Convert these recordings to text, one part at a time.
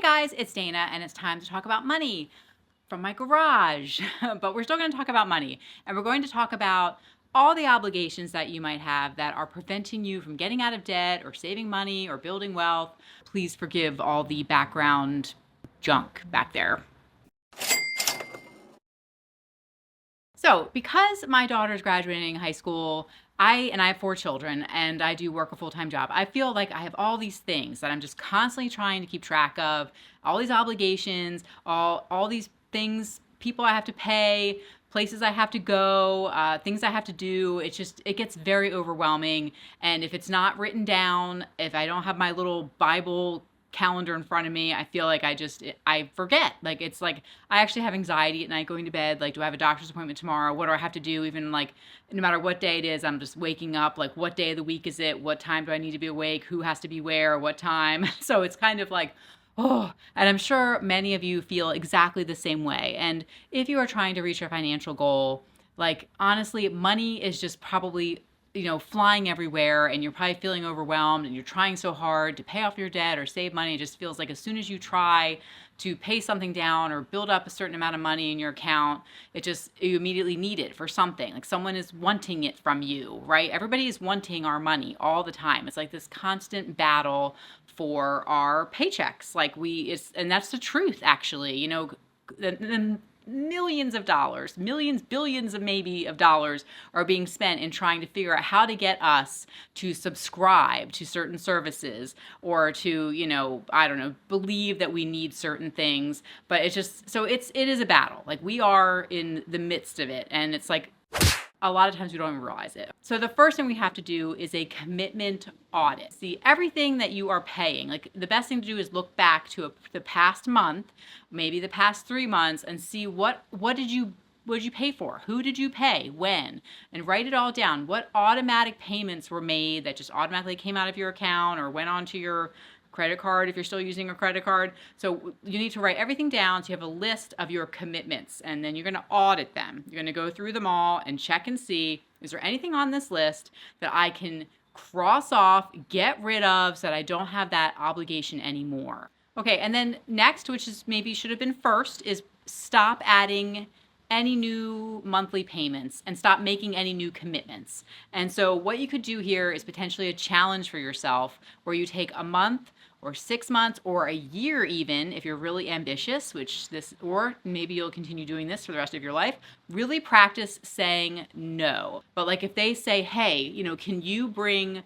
guys, it's Dana, and it's time to talk about money from my garage. But we're still going to talk about money, and we're going to talk about all the obligations that you might have that are preventing you from getting out of debt or saving money or building wealth. Please forgive all the background junk back there. So, because my daughter's graduating high school, I have 4 children and I do work a full-time job. I feel like I have all these things that I'm just constantly trying to keep track of, all these obligations, all these things, people I have to pay, places I have to go, things I have to do. It gets very overwhelming. And if it's not written down, if I don't have my little Bible calendar in front of me, I feel like I forget. Like, it's like I actually have anxiety at night going to bed. Like, do I have a doctor's appointment tomorrow? What do I have to do? Even like, no matter what day it is, I'm just waking up. Like, what day of the week is it? What time do I need to be awake? Who has to be where? What time? So it's kind of like, oh, and I'm sure many of you feel exactly the same way. And if you are trying to reach your financial goal, like, honestly, money is just probably flying everywhere, and you're probably feeling overwhelmed and you're trying so hard to pay off your debt or save money. It just feels like as soon as you try to pay something down or build up a certain amount of money in your account, you immediately need it for something. Like, someone is wanting it from you, right? Everybody is wanting our money all the time. It's like this constant battle for our paychecks. And that's the truth, actually. The millions of dollars, millions, billions of maybe of dollars are being spent in trying to figure out how to get us to subscribe to certain services or to, I don't know, believe that we need certain things. But it is a battle. Like, we are in the midst of it, and it's like a lot of times we don't even realize it. So the first thing we have to do is a commitment audit. See, everything that you are paying, like, the best thing to do is look back to the past month, maybe the past 3 months, and see what did you pay for? Who did you pay? When? And write it all down. What automatic payments were made that just automatically came out of your account or went onto your credit card if you're still using a credit card. So you need to write everything down so you have a list of your commitments, and then you're going to audit them. You're going to go through them all and check and see, is there anything on this list that I can cross off, get rid of, so that I don't have that obligation anymore. Okay, and then next, which is maybe should have been first, is stop adding any new monthly payments and stop making any new commitments. And so what you could do here is potentially a challenge for yourself where you take a month or 6 months or a year, even if you're really ambitious, or maybe you'll continue doing this for the rest of your life. Really practice saying no. But like, if they say, hey, can you bring,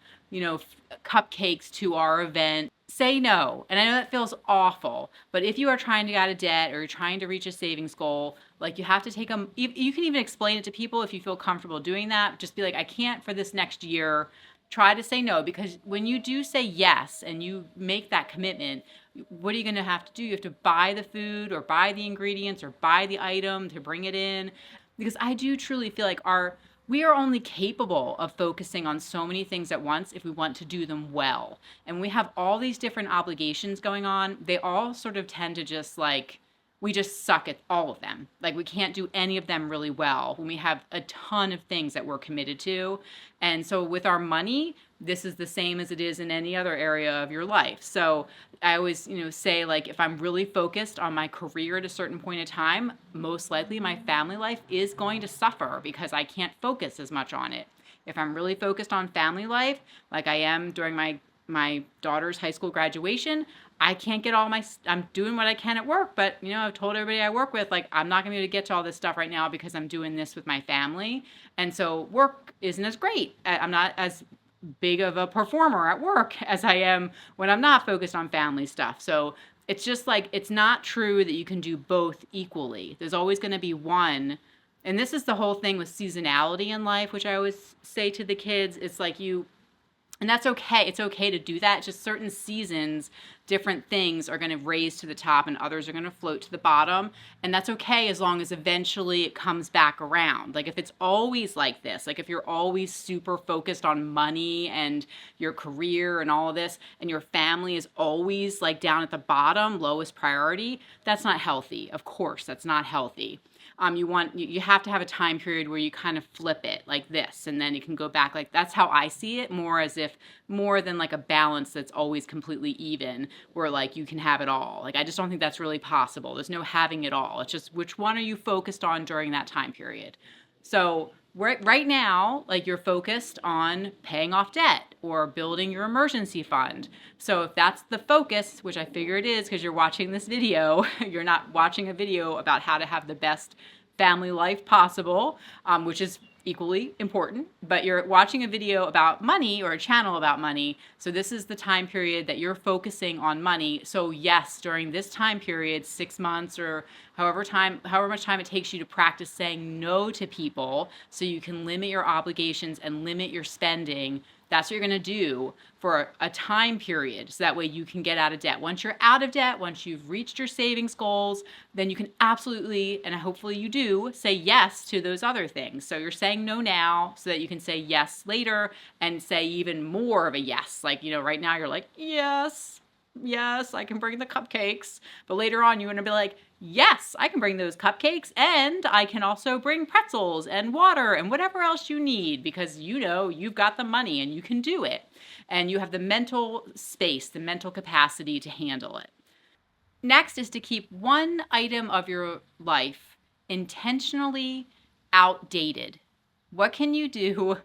cupcakes to our event? Say no. And I know that feels awful, but if you are trying to get out of debt or you're trying to reach a savings goal, like, you have to take them. You can even explain it to people if you feel comfortable doing that. Just be like, I can't for this next year. Try to say no, because when you do say yes and you make that commitment, what are you going to have to do? You have to buy the food or buy the ingredients or buy the item to bring it in. Because I do truly feel like we are only capable of focusing on so many things at once if we want to do them well. And we have all these different obligations going on. They all sort of tend to we just suck at all of them. Like, we can't do any of them really well when we have a ton of things that we're committed to. And so with our money, this is the same as it is in any other area of your life. So I always, say, like, if I'm really focused on my career at a certain point in time, most likely my family life is going to suffer because I can't focus as much on it. If I'm really focused on family life, like I am during my daughter's high school graduation, I can't get I'm doing what I can at work, but I've told everybody I work with, like, I'm not gonna be able to get to all this stuff right now because I'm doing this with my family. And so work isn't as great. I'm not as big of a performer at work as I am when I'm not focused on family stuff. So it's just like, it's not true that you can do both equally. There's always gonna be one. And this is the whole thing with seasonality in life, which I always say to the kids. It's like and that's okay. It's okay to do that. Just certain seasons, different things are going to raise to the top and others are going to float to the bottom. And that's okay as long as eventually it comes back around. Like, if it's always like this, like if you're always super focused on money and your career and all of this, and your family is always like down at the bottom, lowest priority, that's not healthy. Of course, that's not healthy. You have to have a time period where you kind of flip it like this, and then you can go back. Like, that's how I see it, more than like a balance that's always completely even, where like you can have it all. Like, I just don't think that's really possible. There's no having it all. It's just, which one are you focused on during that time period? So right now, like, you're focused on paying off debt or building your emergency fund. So if that's the focus, which I figure it is because you're watching this video, you're not watching a video about how to have the best family life possible, which is equally important, but you're watching a video about money or a channel about money. So this is the time period that you're focusing on money. So yes, during this time period, 6 months or however much time it takes you to practice saying no to people so you can limit your obligations and limit your spending. That's what you're going to do for a time period, so that way you can get out of debt. Once you're out of debt, once you've reached your savings goals, then you can absolutely, and hopefully you do, say yes to those other things. So you're saying no now so that you can say yes later, and say even more of a yes. Like, right now you're like, yes, I can bring the cupcakes. But later on, you're going to be like, yes, I can bring those cupcakes, and I can also bring pretzels and water and whatever else you need, because you've got the money and you can do it. And you have the mental space, the mental capacity to handle it. Next is to keep one item of your life intentionally outdated. What can you do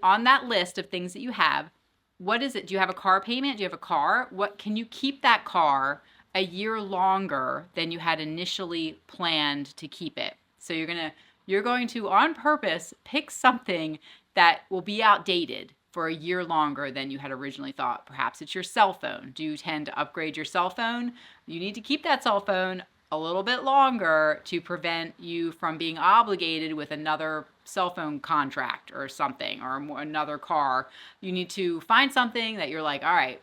on that list of things that you have? What is it? Do you have a car payment? Do you have a car? What can you keep that car a year longer than you had initially planned to keep it? So you're going to on purpose pick something that will be outdated for a year longer than you had originally thought. Perhaps it's your cell phone. Do you tend to upgrade your cell phone? You need to keep that cell phone a little bit longer to prevent you from being obligated with another cell phone contract or something, or another car. You need to find something that you're like, all right,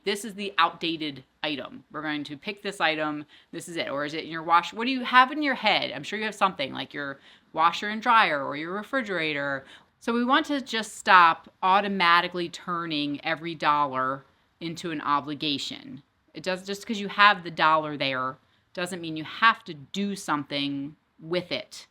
this is the outdated item. We're going to pick this item. This is it. Or is it in your wash? What do you have in your head? I'm sure you have something like your washer and dryer or your refrigerator. So we want to just stop automatically turning every dollar into an obligation. It does, just because you have the dollar there doesn't mean you have to do something with it.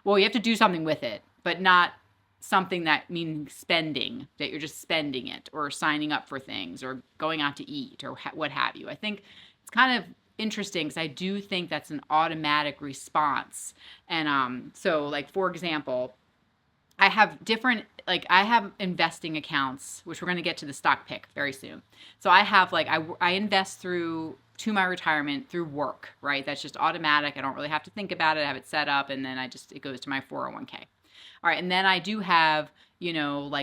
Well, you have to do something with it, but not something that means spending, that you're just spending it or signing up for things or going out to eat or what have you. I think it's kind of interesting because I do think that's an automatic response. And so, like, for example, I have investing accounts, which we're going to get to the stock pick very soon. So I have I invest to my retirement through work, right? That's just automatic. I don't really have to think about it. I have it set up, and then it goes to my 401k. All right. And then I do have,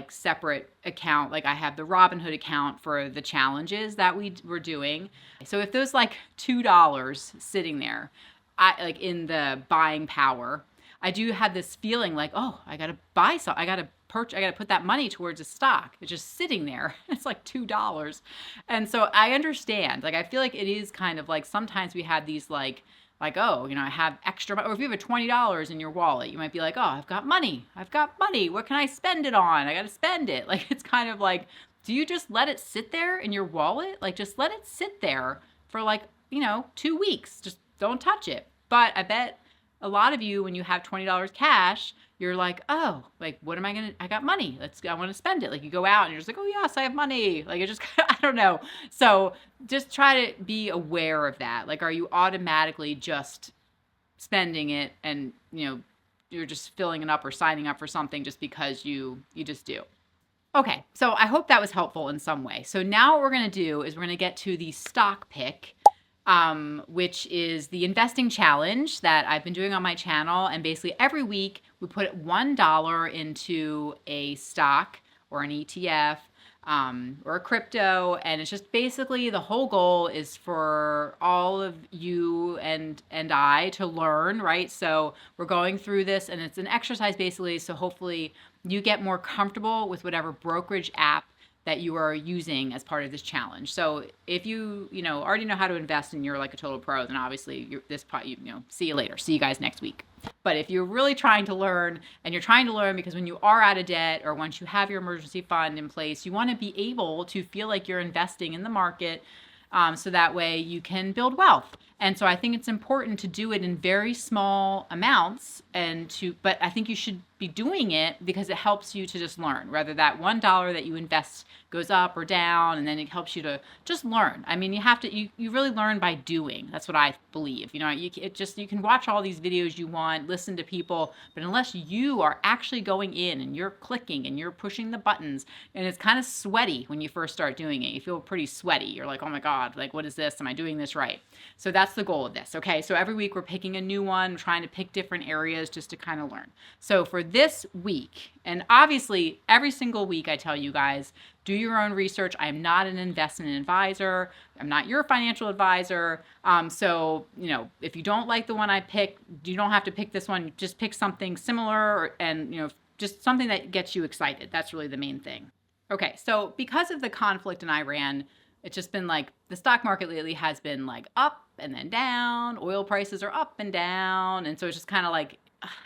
separate account. Like, I have the Robinhood account for the challenges that we're doing. So if there's $2 sitting there, in the buying power, I do have this feeling like, oh, I got to buy something. I got to put that money towards a stock. It's just sitting there. It's like $2. And so I understand. I feel like it is kind of like sometimes we have these I have extra, or if you have $20 in your wallet, you might be like, oh, I've got money. What can I spend it on? I got to spend it. It's kind of like, do you just let it sit there in your wallet? Just let it sit there for 2 weeks. Just don't touch it. But I bet a lot of you, when you have $20 cash, you're like, oh, what am I going to, I got money. I want to spend it. You go out and you're just like, oh yes, I have money. It just, I don't know. So just try to be aware of that. Are you automatically just spending it and, you're just filling it up or signing up for something just because you just do. Okay. So I hope that was helpful in some way. So now what we're going to do is we're going to get to the stock pick, which is the investing challenge that I've been doing on my channel. And basically every week we put $1 into a stock or an ETF, or a crypto. And it's just basically the whole goal is for all of you and I to learn, right? So we're going through this, and it's an exercise basically. So hopefully you get more comfortable with whatever brokerage app that you are using as part of this challenge. So if you already know how to invest and you're like a total pro, then obviously see you later. See you guys next week. But if you're really trying to learn, and you're trying to learn because when you are out of debt or once you have your emergency fund in place, you want to be able to feel like you're investing in the market so that way you can build wealth. And so I think it's important to do it in very small amounts but I think you should be doing it because it helps you to just learn, whether that $1 that you invest goes up or down, and then it helps you to just learn. I mean, you really learn by doing. That's what I believe. You can watch all these videos you want, listen to people, but unless you are actually going in and you're clicking and you're pushing the buttons, and it's kind of sweaty when you first start doing it. You feel pretty sweaty. You're like, oh my God, like, what is this? Am I doing this right? So that's the goal of this. Okay. So every week we're picking a new one, trying to pick different areas just to kind of learn. So for this week, and obviously every single week I tell you guys, do your own research. I am not an investment advisor. I'm not your financial advisor. So, if you don't like the one I pick, you don't have to pick this one. Just pick something similar and, just something that gets you excited. That's really the main thing. Okay, so because of the conflict in Iran, it's just been like the stock market lately has been like up and then down. Oil prices are up and down. And so it's just kind of like,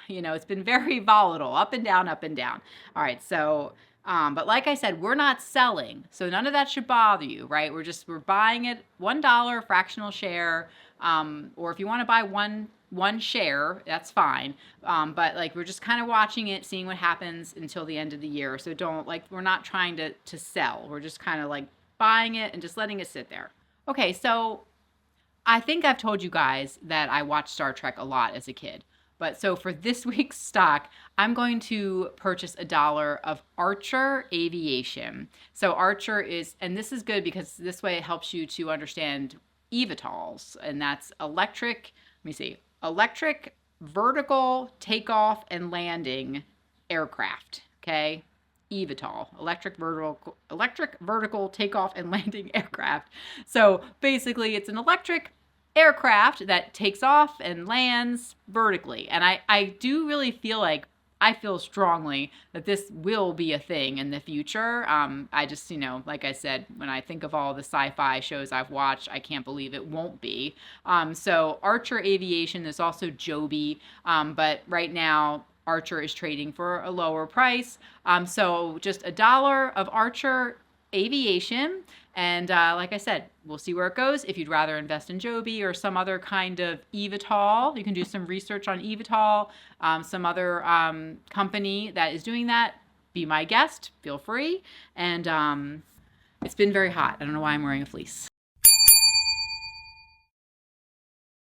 it's been very volatile, up and down, up and down. All right, so but like I said, we're not selling, so none of that should bother you, right? We're buying it $1 fractional share, or if you want to buy one share, that's fine. But like we're just kind of watching it, seeing what happens until the end of the year. So we're not trying to sell. We're just kind of like buying it and just letting it sit there. Okay, so I think I've told you guys that I watched Star Trek a lot as a kid. But so for this week's stock, I'm going to purchase $1 of Archer Aviation. So Archer and this is good because this way it helps you to understand eVTOLs, and that's electric vertical takeoff and landing aircraft, okay? eVTOL, electric vertical takeoff and landing aircraft. So basically it's an electric aircraft that takes off and lands vertically. And I do really I feel strongly that this will be a thing in the future. I just, like I said, when I think of all the sci-fi shows I've watched, I can't believe it won't be. So Archer Aviation is also Joby, but right now Archer is trading for a lower price. So just $1 of Archer Aviation. And like I said, we'll see where it goes. If you'd rather invest in Joby or some other kind of eVTOL, you can do some research on eVTOL, some other company that is doing that. Be my guest. Feel free. And it's been very hot. I don't know why I'm wearing a fleece.